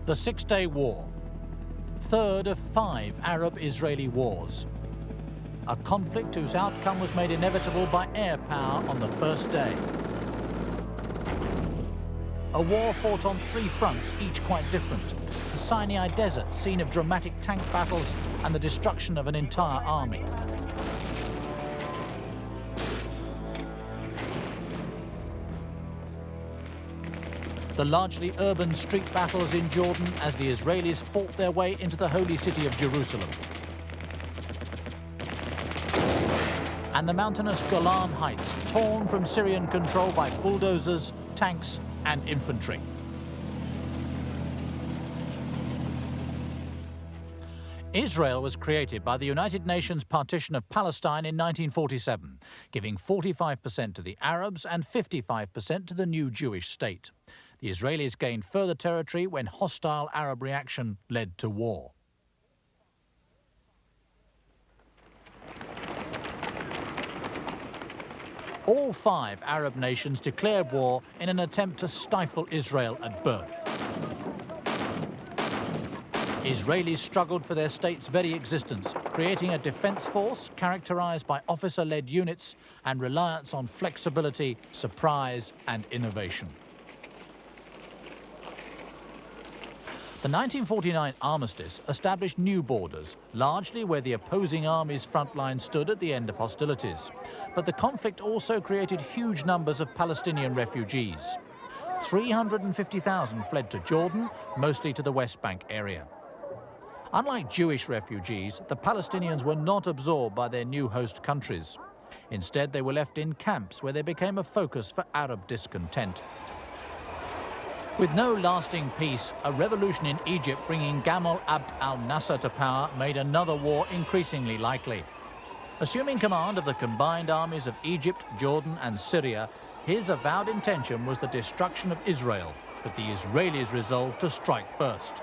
The Six-Day War, third of 5 Arab-Israeli wars. A conflict whose outcome was made inevitable by air power on the first day. A war fought on 3 fronts, each quite different. The Sinai Desert, scene of dramatic tank battles and the destruction of an entire army. The largely urban street battles in Jordan as the Israelis fought their way into the holy city of Jerusalem. And the mountainous Golan Heights, torn from Syrian control by bulldozers, tanks, and infantry. Israel was created by the United Nations partition of Palestine in 1947, giving 45% to the Arabs and 55% to the new Jewish state. The Israelis gained further territory when hostile Arab reaction led to war. All 5 Arab nations declared war in an attempt to stifle Israel at birth. Israelis struggled for their state's very existence, creating a defense force characterized by officer-led units and reliance on flexibility, surprise, and innovation. The 1949 armistice established new borders, largely where the opposing armies' front line stood at the end of hostilities. But the conflict also created huge numbers of Palestinian refugees. 350,000 fled to Jordan, mostly to the West Bank area. Unlike Jewish refugees, the Palestinians were not absorbed by their new host countries. Instead, they were left in camps where they became a focus for Arab discontent. With no lasting peace, a revolution in Egypt bringing Gamal Abd al-Nasser to power made another war increasingly likely. Assuming command of the combined armies of Egypt, Jordan and Syria, his avowed intention was the destruction of Israel, but the Israelis resolved to strike first.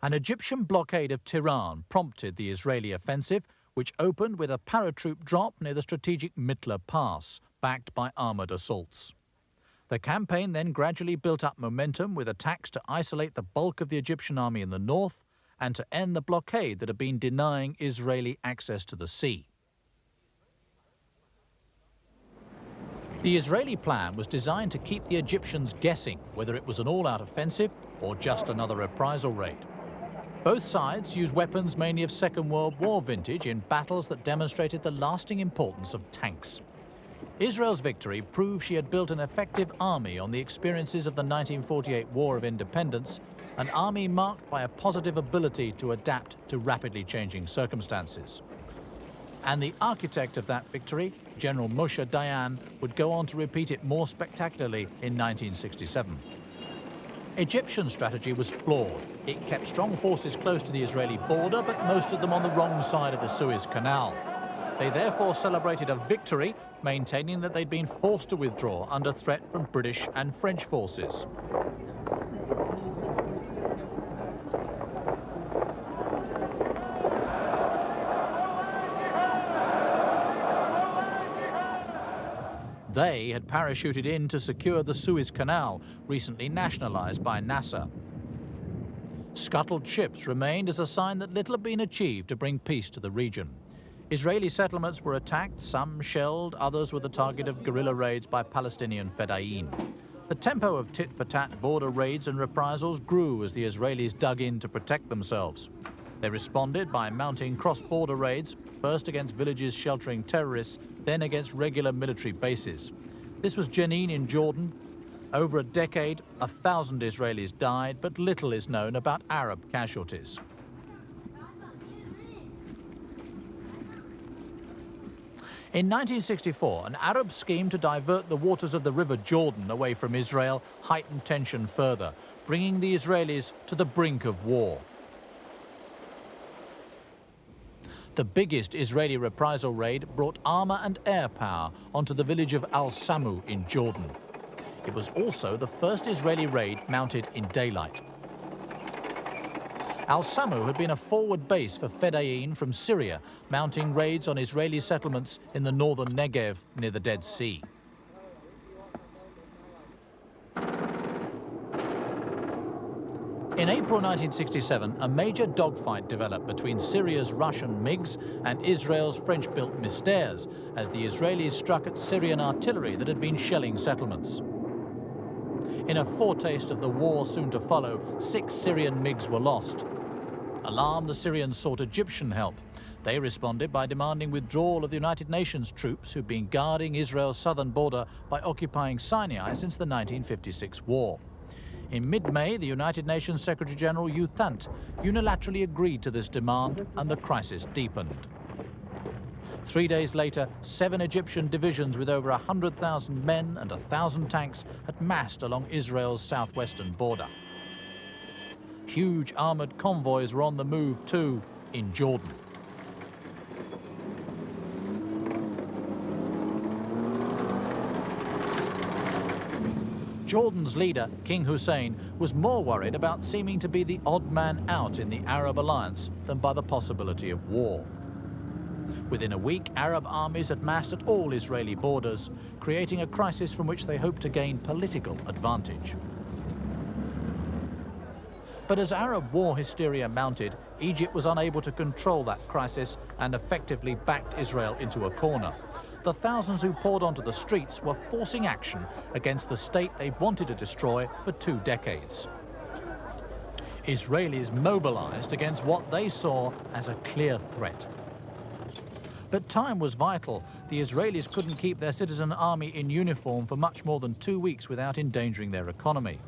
An Egyptian blockade of Tehran prompted the Israeli offensive, which opened with a paratroop drop near the strategic Mitla Pass, backed by armoured assaults. The campaign then gradually built up momentum with attacks to isolate the bulk of the Egyptian army in the north and to end the blockade that had been denying Israeli access to the sea. The Israeli plan was designed to keep the Egyptians guessing whether it was an all-out offensive or just another reprisal raid. Both sides used weapons mainly of Second World War vintage in battles that demonstrated the lasting importance of tanks. Israel's victory proved she had built an effective army on the experiences of the 1948 War of Independence, an army marked by a positive ability to adapt to rapidly changing circumstances. And the architect of that victory, General Moshe Dayan, would go on to repeat it more spectacularly in 1967. Egyptian strategy was flawed. It kept strong forces close to the Israeli border, but most of them on the wrong side of the Suez Canal. They therefore celebrated a victory, maintaining that they'd been forced to withdraw under threat from British and French forces. They had parachuted in to secure the Suez Canal, recently nationalized by Nasser. Scuttled ships remained as a sign that little had been achieved to bring peace to the region. Israeli settlements were attacked, some shelled, others were the target of guerrilla raids by Palestinian Fedayeen. The tempo of tit-for-tat border raids and reprisals grew as the Israelis dug in to protect themselves. They responded by mounting cross-border raids, first against villages sheltering terrorists, then against regular military bases. This was Jenin in Jordan. Over a decade, 1,000 Israelis died, but little is known about Arab casualties. In 1964, an Arab scheme to divert the waters of the River Jordan away from Israel heightened tension further, bringing the Israelis to the brink of war. The biggest Israeli reprisal raid brought armor and air power onto the village of Al-Samu in Jordan. It was also the first Israeli raid mounted in daylight. Al-Samu had been a forward base for Fedayeen from Syria, mounting raids on Israeli settlements in the northern Negev near the Dead Sea. In April 1967, a major dogfight developed between Syria's Russian MiGs and Israel's French-built Mystères as the Israelis struck at Syrian artillery that had been shelling settlements. In a foretaste of the war soon to follow, 6 Syrian MiGs were lost. Alarmed, the Syrians sought Egyptian help. They responded by demanding withdrawal of the United Nations troops who'd been guarding Israel's southern border by occupying Sinai since the 1956 war. In mid-May, the United Nations Secretary-General U Thant unilaterally agreed to this demand, and the crisis deepened. 3 days later, 7 Egyptian divisions with over 100,000 men and 1,000 tanks had massed along Israel's southwestern border. Huge armoured convoys were on the move too, in Jordan. Jordan's leader, King Hussein, was more worried about seeming to be the odd man out in the Arab alliance than by the possibility of war. Within a week, Arab armies had massed at all Israeli borders, creating a crisis from which they hoped to gain political advantage. But as Arab war hysteria mounted, Egypt was unable to control that crisis and effectively backed Israel into a corner. The thousands who poured onto the streets were forcing action against the state they wanted to destroy for 2 decades. Israelis mobilized against what they saw as a clear threat. But time was vital. The Israelis couldn't keep their citizen army in uniform for much more than 2 weeks without endangering their economy.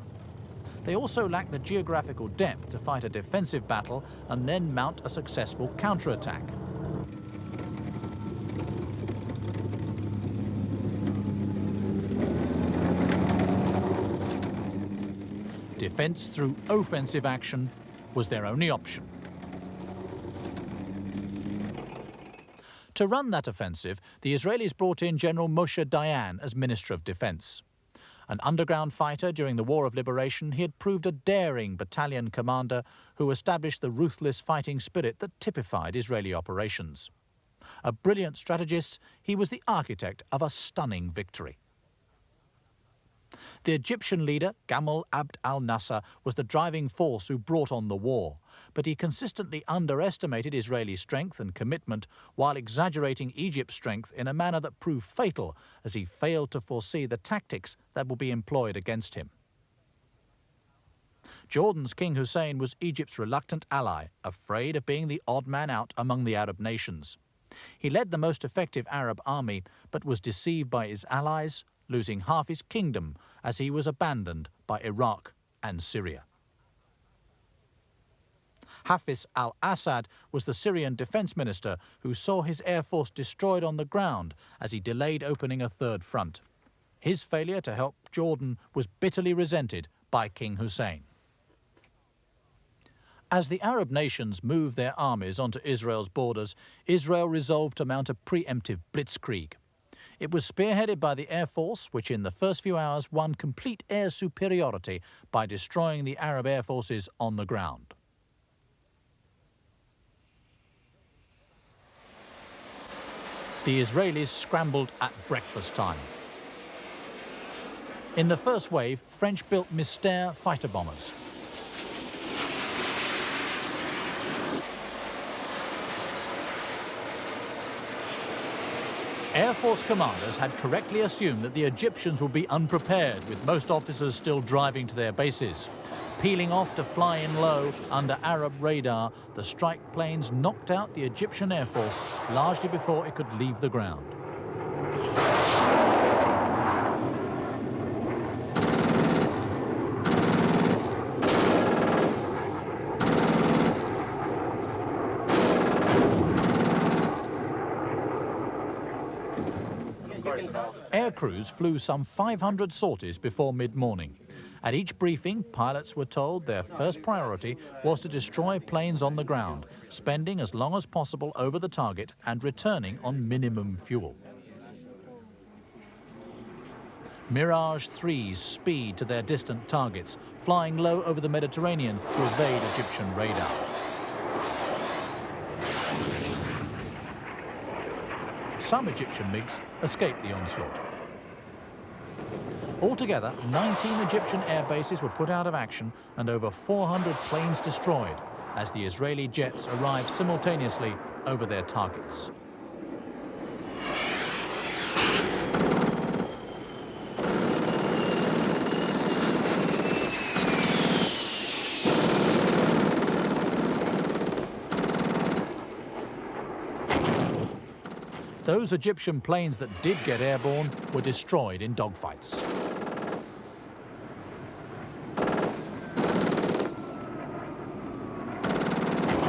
They also lacked the geographical depth to fight a defensive battle and then mount a successful counterattack. Defense through offensive action was their only option. To run that offensive, the Israelis brought in General Moshe Dayan as Minister of Defense. An underground fighter during the War of Liberation, he had proved a daring battalion commander who established the ruthless fighting spirit that typified Israeli operations. A brilliant strategist, he was the architect of a stunning victory. The Egyptian leader, Gamal Abd al-Nasser, was the driving force who brought on the war, but he consistently underestimated Israeli strength and commitment while exaggerating Egypt's strength in a manner that proved fatal as he failed to foresee the tactics that would be employed against him. Jordan's King Hussein was Egypt's reluctant ally, afraid of being the odd man out among the Arab nations. He led the most effective Arab army, but was deceived by his allies, losing half his kingdom as he was abandoned by Iraq and Syria. Hafiz al-Assad was the Syrian defense minister who saw his air force destroyed on the ground as he delayed opening a third front. His failure to help Jordan was bitterly resented by King Hussein. As the Arab nations moved their armies onto Israel's borders, Israel resolved to mount a preemptive blitzkrieg. It was spearheaded by the Air Force, which in the first few hours won complete air superiority by destroying the Arab air forces on the ground. The Israelis scrambled at breakfast time. In the first wave, French-built Mystère fighter bombers. Air Force commanders had correctly assumed that the Egyptians would be unprepared, with most officers still driving to their bases. Peeling off to fly in low under Arab radar, the strike planes knocked out the Egyptian Air Force largely before it could leave the ground. Air crews flew some 500 sorties before mid-morning. At each briefing, pilots were told their first priority was to destroy planes on the ground, spending as long as possible over the target and returning on minimum fuel. Mirage 3s speed to their distant targets, flying low over the Mediterranean to evade Egyptian radar. Some Egyptian MiGs escaped the onslaught. Altogether, 19 Egyptian air bases were put out of action and over 400 planes destroyed as the Israeli jets arrived simultaneously over their targets. Those Egyptian planes that did get airborne were destroyed in dogfights.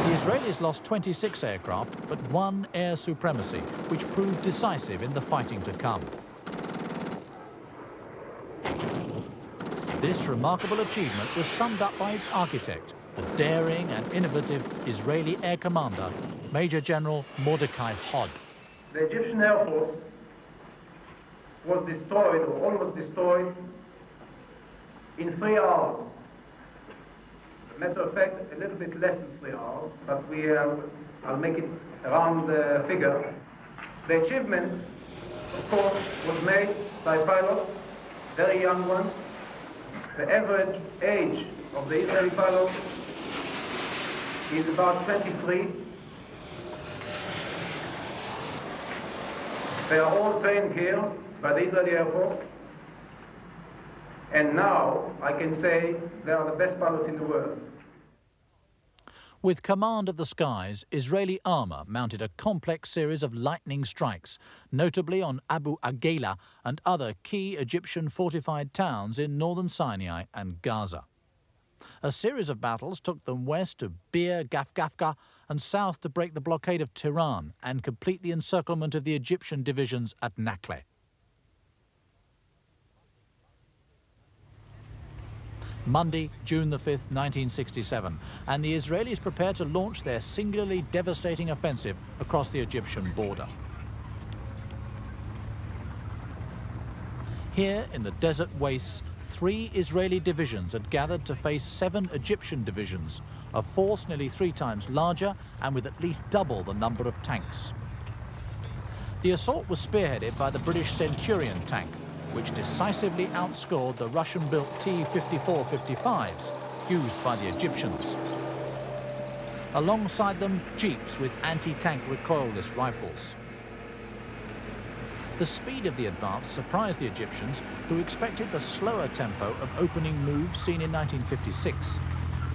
The Israelis lost 26 aircraft, but one air supremacy, which proved decisive in the fighting to come. This remarkable achievement was summed up by its architect, the daring and innovative Israeli air commander, Major General Mordecai Hod. The Egyptian Air Force was destroyed, or almost destroyed, in 3 hours. As a matter of fact, a little bit less than 3 hours, but I'll make it around the figure. The achievement, of course, was made by pilots, very young ones. The average age of the Israeli pilots is about 23. They are all trained here by the Israeli Air Force. And now I can say they are the best pilots in the world. With command of the skies, Israeli armour mounted a complex series of lightning strikes, notably on Abu Agela and other key Egyptian fortified towns in northern Sinai and Gaza. A series of battles took them west to Bir Gafgafka and south to break the blockade of Tehran and complete the encirclement of the Egyptian divisions at Nakle. Monday, June the 5th, 1967, and the Israelis prepare to launch their singularly devastating offensive across the Egyptian border. Here, in the desert wastes, 3 Israeli divisions had gathered to face 7 Egyptian divisions, a force nearly 3 times larger and with at least double the number of tanks. The assault was spearheaded by the British Centurion tank, which decisively outscored the Russian-built T-54-55s used by the Egyptians. Alongside them, jeeps with anti-tank recoilless rifles. The speed of the advance surprised the Egyptians, who expected the slower tempo of opening moves seen in 1956.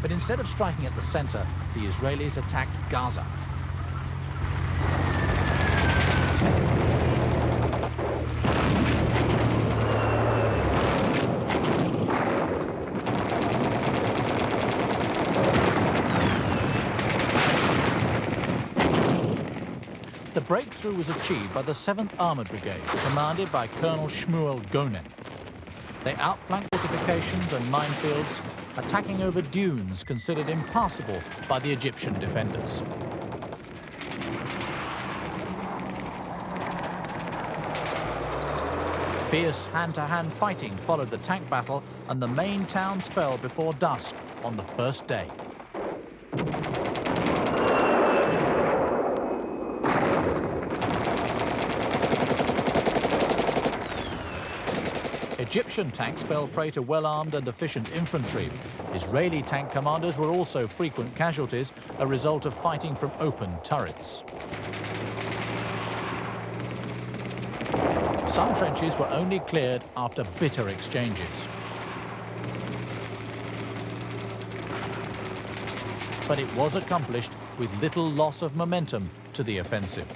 But instead of striking at the center, the Israelis attacked Gaza. The breakthrough was achieved by the 7th Armoured Brigade, commanded by Colonel Shmuel Gonen. They outflanked fortifications and minefields, attacking over dunes considered impassable by the Egyptian defenders. Fierce hand-to-hand fighting followed the tank battle, and the main towns fell before dusk on the first day. Egyptian tanks fell prey to well-armed and efficient infantry. Israeli tank commanders were also frequent casualties, a result of fighting from open turrets. Some trenches were only cleared after bitter exchanges. But it was accomplished with little loss of momentum to the offensive.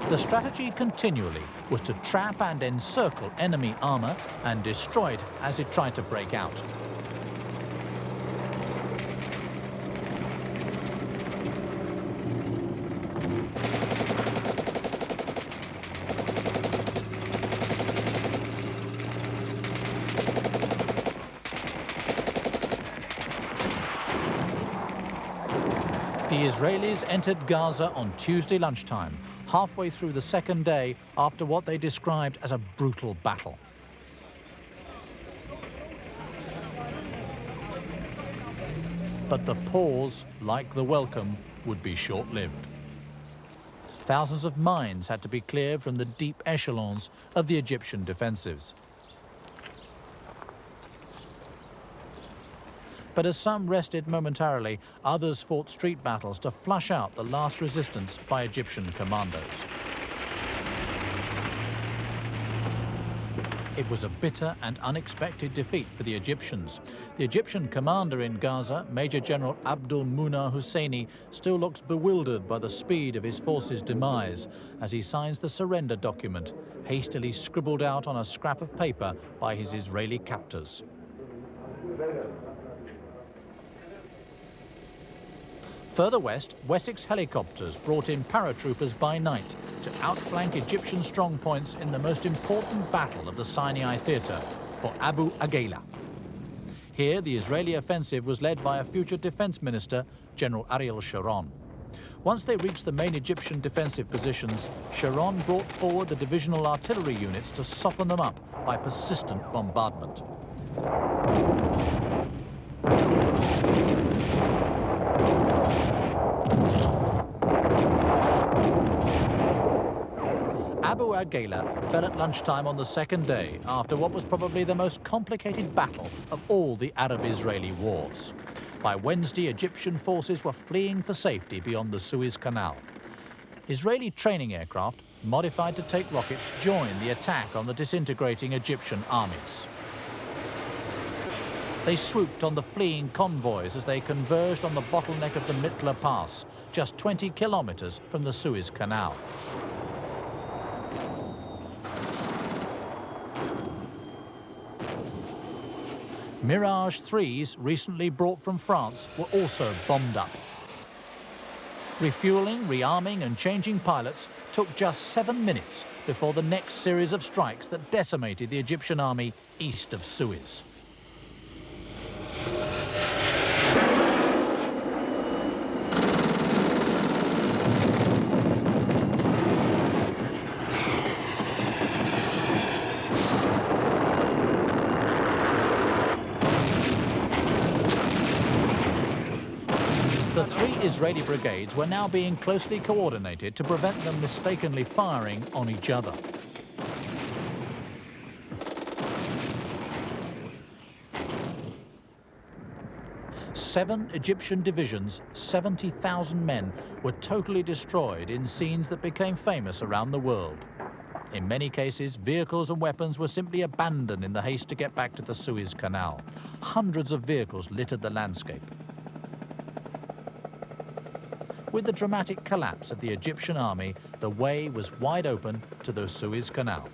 The strategy continually was to trap and encircle enemy armour and destroy it as it tried to break out. The Israelis entered Gaza on Tuesday lunchtime, halfway through the second day after what they described as a brutal battle. But the pause, like the welcome, would be short-lived. Thousands of mines had to be cleared from the deep echelons of the Egyptian defensives. But as some rested momentarily, others fought street battles to flush out the last resistance by Egyptian commandos. It was a bitter and unexpected defeat for the Egyptians. The Egyptian commander in Gaza, Major General Abdul Munah Husseini, still looks bewildered by the speed of his force's demise as he signs the surrender document, hastily scribbled out on a scrap of paper by his Israeli captors. Further west, Wessex helicopters brought in paratroopers by night to outflank Egyptian strongpoints in the most important battle of the Sinai theatre for Abu Agheila. Here, the Israeli offensive was led by a future defense minister, General Ariel Sharon. Once they reached the main Egyptian defensive positions, Sharon brought forward the divisional artillery units to soften them up by persistent bombardment. Abu Agheila fell at lunchtime on the second day after what was probably the most complicated battle of all the Arab-Israeli wars. By Wednesday, Egyptian forces were fleeing for safety beyond the Suez Canal. Israeli training aircraft, modified to take rockets, joined the attack on the disintegrating Egyptian armies. They swooped on the fleeing convoys as they converged on the bottleneck of the Mitla Pass, just 20 kilometers from the Suez Canal. Mirage 3s, recently brought from France, were also bombed up. Refueling, rearming and changing pilots took just 7 minutes before the next series of strikes that decimated the Egyptian army east of Suez. The 3 Israeli brigades were now being closely coordinated to prevent them mistakenly firing on each other. Seven Egyptian divisions, 70,000 men, were totally destroyed in scenes that became famous around the world. In many cases, vehicles and weapons were simply abandoned in the haste to get back to the Suez Canal. Hundreds of vehicles littered the landscape. With the dramatic collapse of the Egyptian army, the way was wide open to the Suez Canal.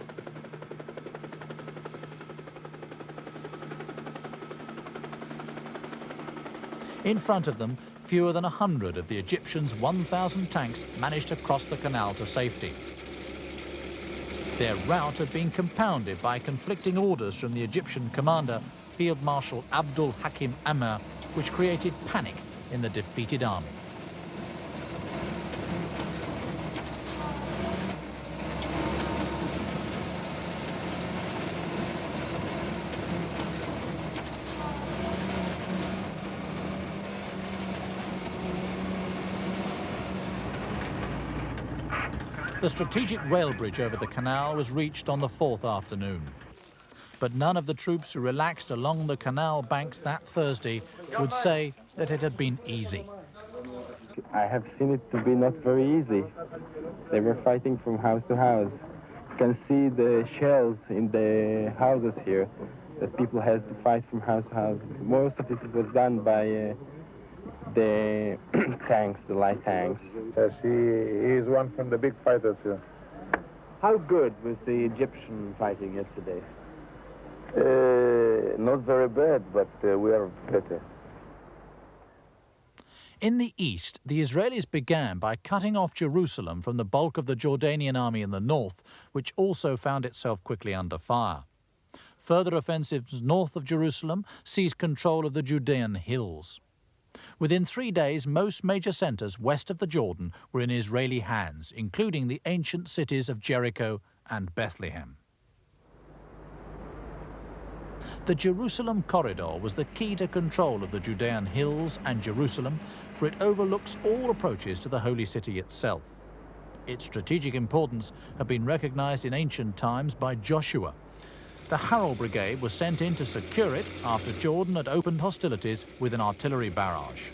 In front of them, fewer than 100 of the Egyptians' 1,000 tanks managed to cross the canal to safety. Their rout had been compounded by conflicting orders from the Egyptian commander, Field Marshal Abdul Hakim Ammar, which created panic in the defeated army. The strategic rail bridge over the canal was reached on the 4th afternoon. But none of the troops who relaxed along the canal banks that Thursday would say that it had been easy. I have seen it to be not very easy. They were fighting from house to house. You can see the shells in the houses here, that people had to fight from house to house. Most of it was done by the tanks, the light tanks. Yes, he is one from the big fighters here. How good was the Egyptian fighting yesterday? Not very bad, but we are better. In the east, the Israelis began by cutting off Jerusalem from the bulk of the Jordanian army in the north, which also found itself quickly under fire. Further offensives north of Jerusalem seized control of the Judean hills. Within 3 days, most major centers west of the Jordan were in Israeli hands, including the ancient cities of Jericho and Bethlehem. The Jerusalem corridor was the key to control of the Judean hills and Jerusalem, for it overlooks all approaches to the holy city itself. Its strategic importance had been recognized in ancient times by Joshua. The Harold Brigade was sent in to secure it after Jordan had opened hostilities with an artillery barrage.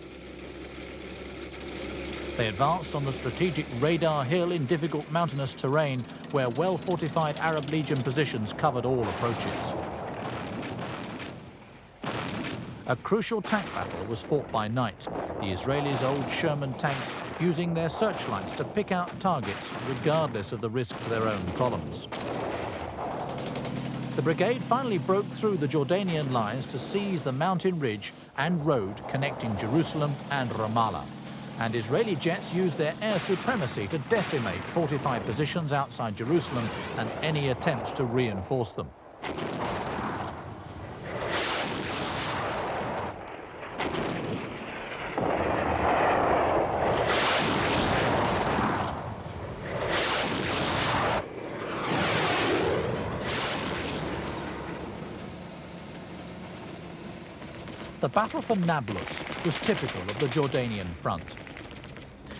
They advanced on the strategic Radar Hill in difficult mountainous terrain where well-fortified Arab Legion positions covered all approaches. A crucial tank battle was fought by night, the Israelis' old Sherman tanks using their searchlights to pick out targets regardless of the risk to their own columns. The brigade finally broke through the Jordanian lines to seize the mountain ridge and road connecting Jerusalem and Ramallah. And Israeli jets used their air supremacy to decimate fortified positions outside Jerusalem and any attempts to reinforce them. The battle for Nablus was typical of the Jordanian front.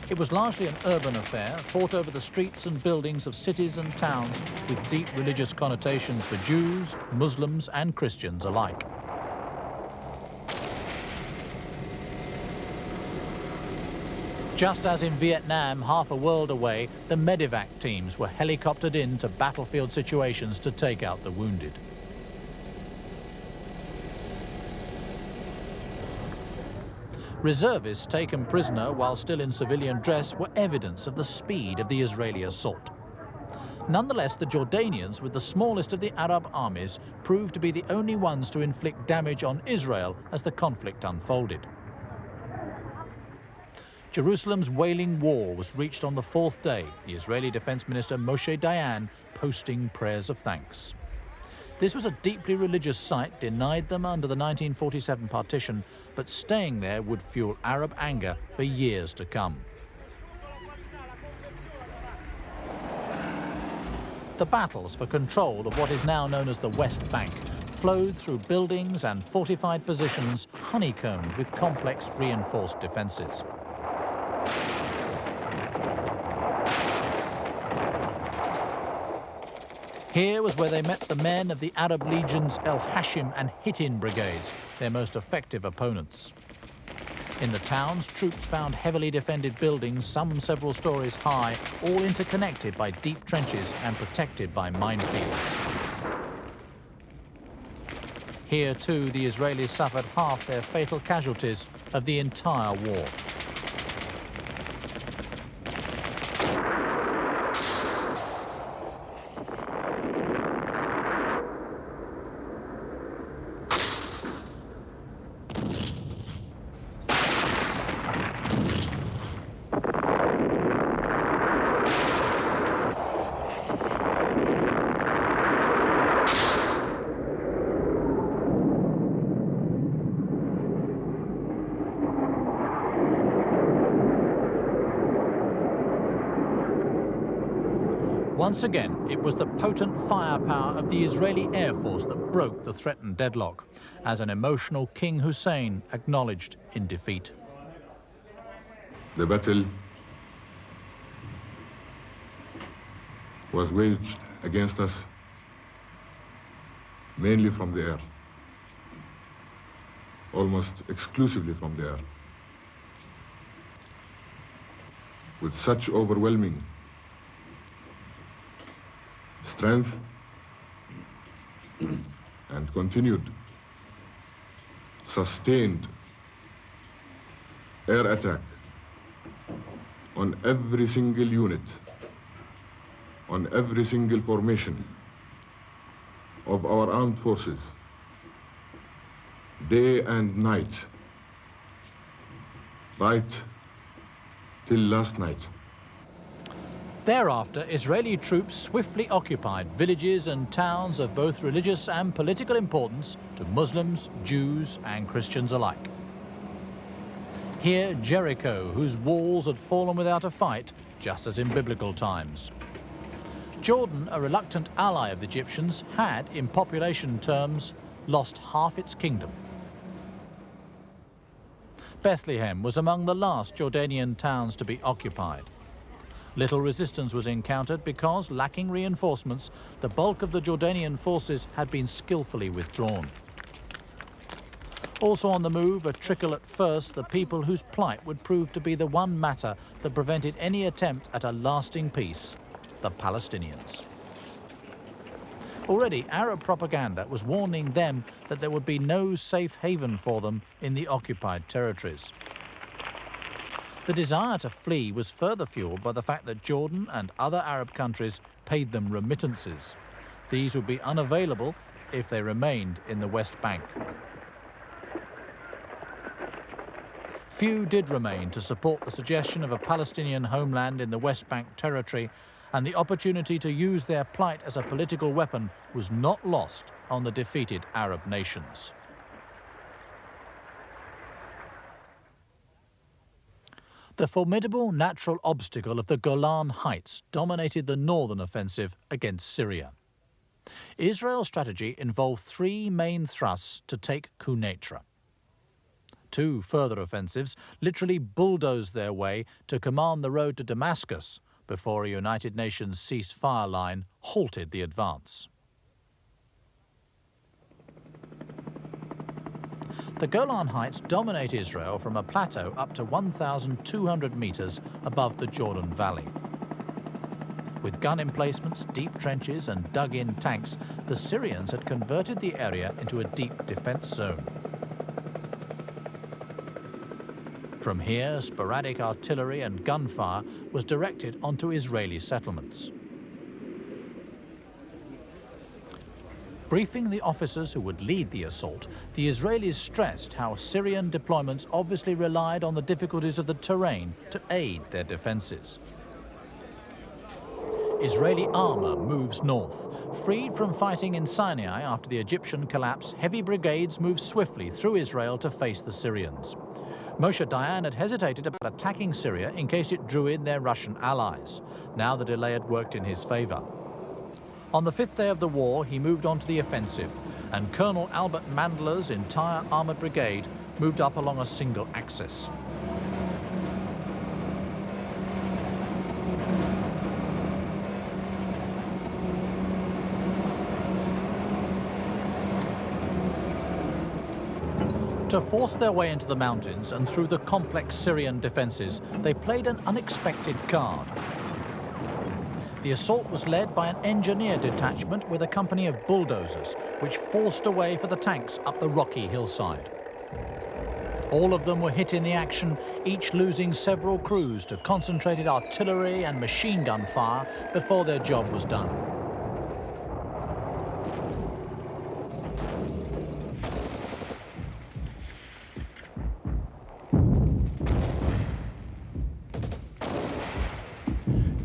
It was largely an urban affair, fought over the streets and buildings of cities and towns with deep religious connotations for Jews, Muslims and Christians alike. Just as in Vietnam, half a world away, the medevac teams were helicoptered into battlefield situations to take out the wounded. Reservists taken prisoner while still in civilian dress were evidence of the speed of the Israeli assault. Nonetheless, the Jordanians, with the smallest of the Arab armies, proved to be the only ones to inflict damage on Israel as the conflict unfolded. Jerusalem's Wailing Wall was reached on the fourth day, the Israeli Defense Minister Moshe Dayan posting prayers of thanks. This was a deeply religious site denied them under the 1947 partition, but staying there would fuel Arab anger for years to come. The battles for control of what is now known as the West Bank flowed through buildings and fortified positions honeycombed with complex reinforced defences. Here was where they met the men of the Arab Legion's El Hashim and Hittin brigades, their most effective opponents. In the towns, troops found heavily defended buildings, some several stories high, all interconnected by deep trenches and protected by minefields. Here, too, the Israelis suffered half their fatal casualties of the entire war. Once again, it was the potent firepower of the Israeli Air Force that broke the threatened deadlock, as an emotional King Hussein acknowledged in defeat. The battle was waged against us mainly from the air, almost exclusively from the air, with such overwhelming strength and continued sustained air attack on every single unit, on every single formation of our armed forces, day and night, right till last night. Thereafter, Israeli troops swiftly occupied villages and towns of both religious and political importance to Muslims, Jews and Christians alike. Here, Jericho, whose walls had fallen without a fight, just as in biblical times. Jordan, a reluctant ally of the Egyptians, had, in population terms, lost half its kingdom. Bethlehem was among the last Jordanian towns to be occupied. Little resistance was encountered because, lacking reinforcements, the bulk of the Jordanian forces had been skillfully withdrawn. Also on the move, a trickle at first, the people whose plight would prove to be the one matter that prevented any attempt at a lasting peace, the Palestinians. Already, Arab propaganda was warning them that there would be no safe haven for them in the occupied territories. The desire to flee was further fueled by the fact that Jordan and other Arab countries paid them remittances. These would be unavailable if they remained in the West Bank. Few did remain to support the suggestion of a Palestinian homeland in the West Bank territory, and the opportunity to use their plight as a political weapon was not lost on the defeated Arab nations. The formidable natural obstacle of the Golan Heights dominated the northern offensive against Syria. Israel's strategy involved three main thrusts to take Quneitra. Two further offensives literally bulldozed their way to command the road to Damascus before a United Nations ceasefire line halted the advance. The Golan Heights dominate Israel from a plateau up to 1,200 meters above the Jordan Valley. With gun emplacements, deep trenches and dug-in tanks, the Syrians had converted the area into a deep defense zone. From here, sporadic artillery and gunfire was directed onto Israeli settlements. Briefing the officers who would lead the assault, the Israelis stressed how Syrian deployments obviously relied on the difficulties of the terrain to aid their defenses. Israeli armor moves north. Freed from fighting in Sinai after the Egyptian collapse, heavy brigades moved swiftly through Israel to face the Syrians. Moshe Dayan had hesitated about attacking Syria in case it drew in their Russian allies. Now the delay had worked in his favor. On the fifth day of the war, he moved on to the offensive, and Colonel Albert Mandler's entire armored brigade moved up along a single axis. To force their way into the mountains and through the complex Syrian defenses, they played an unexpected card. The assault was led by an engineer detachment with a company of bulldozers, which forced a way for the tanks up the rocky hillside. All of them were hit in the action, each losing several crews to concentrated artillery and machine gun fire before their job was done.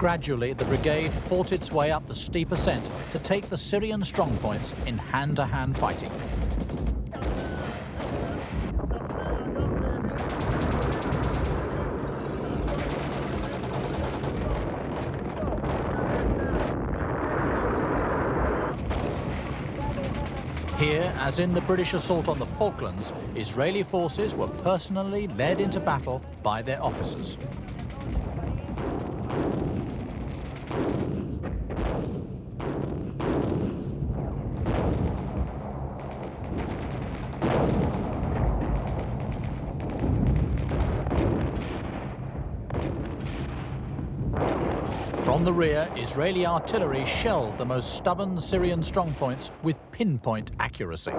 Gradually, the brigade fought its way up the steep ascent to take the Syrian strongpoints in hand-to-hand fighting. Here, as in the British assault on the Falklands, Israeli forces were personally led into battle by their officers. From the rear, Israeli artillery shelled the most stubborn Syrian strongpoints with pinpoint accuracy.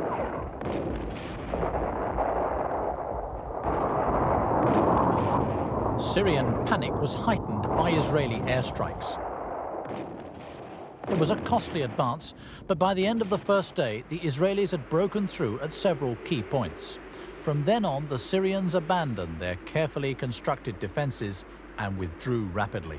Syrian panic was heightened by Israeli airstrikes. It was a costly advance, but by the end of the first day, the Israelis had broken through at several key points. From then on, the Syrians abandoned their carefully constructed defenses and withdrew rapidly.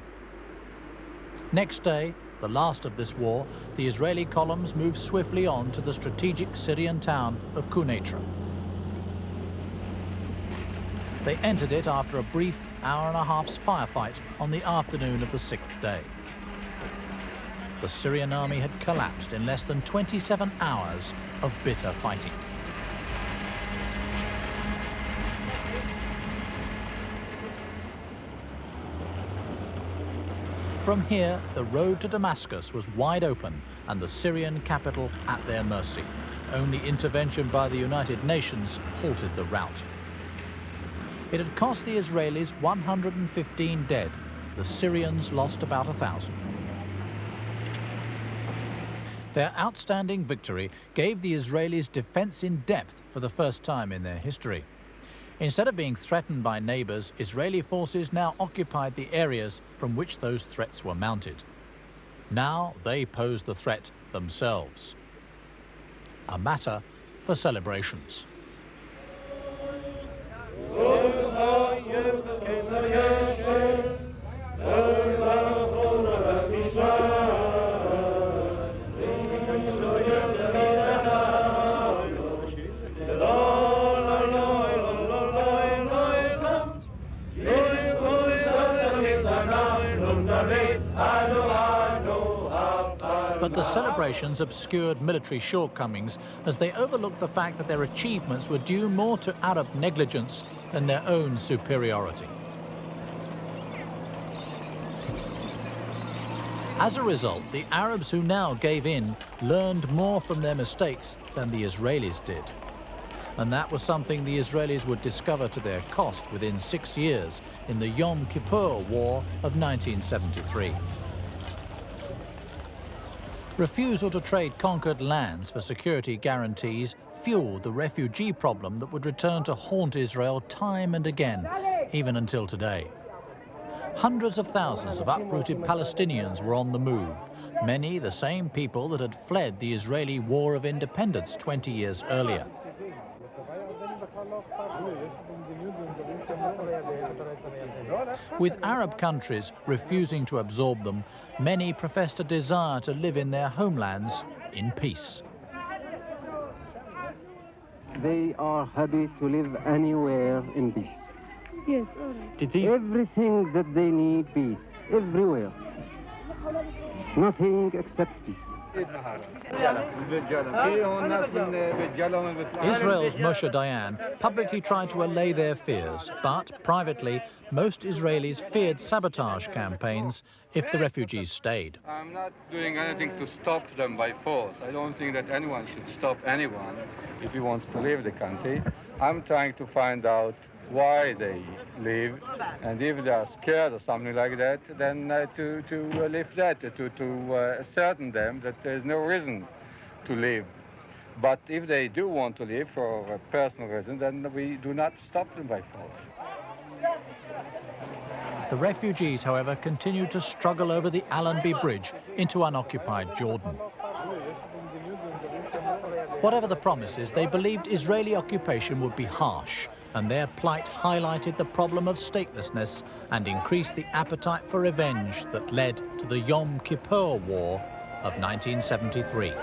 Next day, the last of this war, the Israeli columns moved swiftly on to the strategic Syrian town of Quneitra. They entered it after a brief hour-and-a-half's firefight on the afternoon of the sixth day. the Syrian army had collapsed in less than 27 hours of bitter fighting. From here, the road to Damascus was wide open and the Syrian capital at their mercy. Only intervention by the United Nations halted the rout. It had cost the Israelis 115 dead. The Syrians lost about 1,000. Their outstanding victory gave the Israelis defense in depth for the first time in their history. Instead of being threatened by neighbors, Israeli forces now occupied the areas from which those threats were mounted. Now they posed the threat themselves. A matter for celebrations. But the celebrations obscured military shortcomings as they overlooked the fact that their achievements were due more to Arab negligence than their own superiority. As a result, the Arabs who now gave in learned more from their mistakes than the Israelis did. And that was something the Israelis would discover to their cost within 6 years in the Yom Kippur War of 1973. Refusal to trade conquered lands for security guarantees fueled the refugee problem that would return to haunt Israel time and again, even until today. Hundreds of thousands of uprooted Palestinians were on the move, many the same people that had fled the Israeli War of Independence 20 years earlier. With Arab countries refusing to absorb them, many professed a desire to live in their homelands in peace. They are happy to live anywhere in peace. Yes, all right. Everything that they need, peace. Everywhere. Nothing except peace. Israel's Moshe Dayan publicly tried to allay their fears, but privately, most Israelis feared sabotage campaigns if the refugees stayed. I'm not doing anything to stop them by force. I don't think that anyone should stop anyone if he wants to leave the country. I'm trying to find out why they leave, and if they are scared or something like that, then to lift that, to ascertain them that there's no reason to leave. But if they do want to leave for a personal reason, then we do not stop them by force. The refugees, however, continued to struggle over the Allenby Bridge into unoccupied Jordan. Whatever the promises, they believed Israeli occupation would be harsh, and their plight highlighted the problem of statelessness and increased the appetite for revenge that led to the Yom Kippur War of 1973.